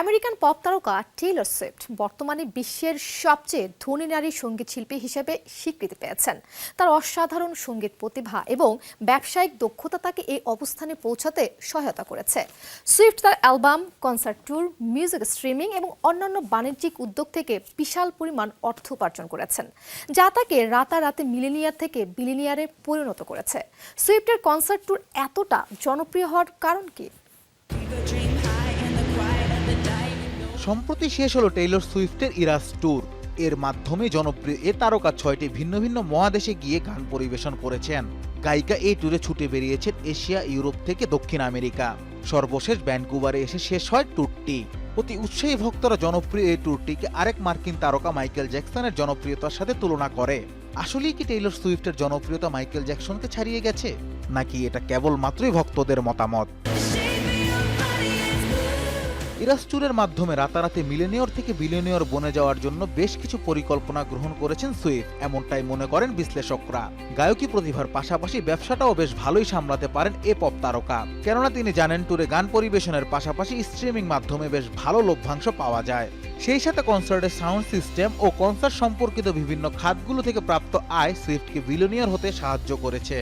American pop তারকা Taylor Swift বর্তমানে বিশ্বের সবচেয়ে ধনী নারী সঙ্গীত শিল্পী হিসেবে স্বীকৃতি পেয়েছেন। তার অসাধারণ সঙ্গীত প্রতিভা এবং ব্যবসায়িক দক্ষতা তাকে এই অবস্থানে পৌঁছাতে সহায়তা করেছে। সুইফট তার album, concert tour, music streaming এবং অন্যান্য বাণিজ্যিক উদ্যোগ থেকে বিশাল পরিমাণ অর্থ উপার্জন করেছেন, যা তাকে রাতারাতি মিলেনিয়ার থেকে বিলিনিয়ারে পরিণত করেছে। সুইফটের কনসার্ট ট্যুর এতটা জনপ্রিয় হওয়ার কারণ কি? সম্প্রতি শেষ হলো টেইলর সুইফটের ইরাস ট্যুর। এর মাধ্যমে জনপ্রিয় এ তারকা 6টি ভিন্ন ভিন্ন মহাদেশে গিয়ে গান পরিবেশন করেছেন। গায়িকা এই ট্যুরে ছুটে বেরিয়েছেন এশিয়া, ইউরোপ থেকে দক্ষিণ আমেরিকা। সর্বশেষ ভ্যানকুভারে এসে শেষ হয় ট্যুরটি। অতি উৎসাহী ভক্তরা জনপ্রিয় এই ট্যুরটিকে আরেক মার্কিন তারকা মাইকেল জ্যাকসনের জনপ্রিয়তার সাথে তুলনা করে। আসলেই কি টেইলর সুইফটের জনপ্রিয়তা মাইকেল জ্যাকসনকে ছাড়িয়ে গেছে, নাকি এটা কেবলমাত্রই ভক্তদের মতামত? ইরাস ট্যুরের মাধ্যমে রাতারাতি মিলেনিয়র থেকে বিলিয়নিয়র বনে যাওয়ার জন্য বেশ কিছু পরিকল্পনা গ্রহণ করেছেন সুইফট, এমনটাই মনে করেন বিশ্লেষকরা। গায়কী প্রতিভার পাশাপাশি ব্যবসাটাও বেশ ভালোই সামলাতে পারেন এ পপ তারকা, কেননা তিনি জানেন ট্যুরে গান পরিবেশনের পাশাপাশি স্ট্রিমিং মাধ্যমে বেশ ভালো লভ্যাংশ পাওয়া যায়। সেই সাথে কনসার্টের সাউন্ড সিস্টেম ও কনসার্ট সম্পর্কিত বিভিন্ন খাতগুলো থেকে প্রাপ্ত আয় সুইফটকে বিলিয়নিয়র হতে সাহায্য করেছে।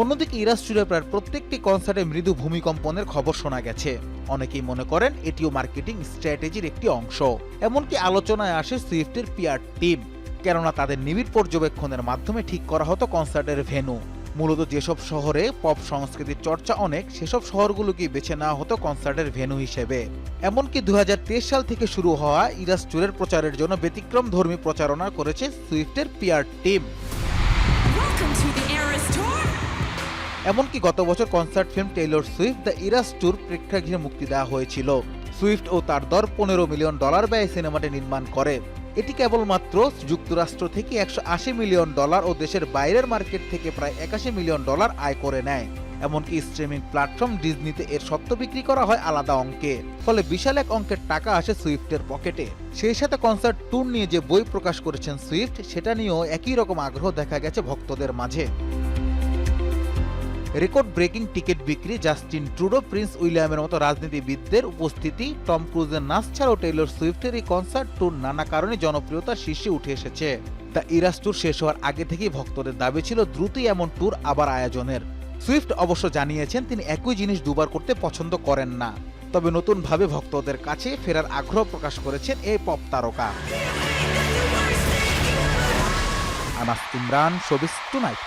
অন্যদিকে ইরাস ট্যুরে প্রায় প্রত্যেকটি কনসার্টে মৃদু ভূমিকম্পনের খবর শোনা গেছে। অনেকেই মনে করেন এটিও মার্কেটিং স্ট্র্যাটেজির একটি অংশ। এমনকি আলোচনায় আসে সুইফটের পিআর টিম, কেননা তাদের নিবিড় পর্যবেক্ষণের মাধ্যমে ঠিক করা হতো কনসার্টের ভেন্যু। মূলত যেসব শহরে পপ সংস্কৃতির চর্চা অনেক, সেসব শহরগুলোকেই বেছে নেওয়া হতো কনসার্টের ভেন্যু হিসেবে। এমনকি 2023 সাল থেকে শুরু হওয়া ইরাস ট্যুরের প্রচারের জন্য ব্যতিক্রমধর্মী প্রচারণা করেছে সুইফটের পিআর টিম। এমনকি গত বছর concert film Taylor Swift the Eras Tour প্রেক্ষাগৃহে মুক্তি দেওয়া হয়েছিল। সুইফট ও তার দল $15 মিলিয়ন ব্যয়ে সিনেমাটি নির্মাণ করে। এটি কেবলমাত্র যুক্তরাষ্ট্র থেকে $180 মিলিয়ন ও দেশের বাইরের মার্কেট থেকে প্রায় $81 মিলিয়ন আয় করে নেয়। এমনকি স্ট্রিমিং প্ল্যাটফর্ম ডিজনিতে এর স্বত্ব বিক্রি করা হয় আলাদা অঙ্কে, ফলে বিশাল এক অঙ্কের টাকা আসে সুইফটের পকেটে। সেই সাথে কনসার্ট ট্যুর নিয়ে যে বই প্রকাশ করেছেন সুইফট, সেটা নিয়েও একই রকম আগ্রহ দেখা গেছে ভক্তদের মাঝে। রেকর্ড ব্রেকিং টিকিট বিক্রি, জাস্টিন ট্রুডো, প্রিন্স উইলিয়ামের মতো রাজনীতিবিদদের উপস্থিতি, টম ক্রুজের নাচ ছাড়াও টেইলর সুইফটের এই কনসার্ট ট্যুর নানা কারণে জনপ্রিয়তার শীর্ষে উঠে এসেছে। তা ইরাস ট্যুর শেষ হওয়ার আগে থেকেই ভক্তদের দাবি ছিল দ্রুতই এমন ট্যুর আবার আয়োজনের। সুইফট অবশ্য জানিয়েছেন তিনি একই জিনিস দুবার করতে পছন্দ করেন না, তবে নতুনভাবে ভক্তদের কাছে ফেরার আগ্রহ প্রকাশ করেছেন এই পপ তারকা। Anas Imran, showbiz tonight.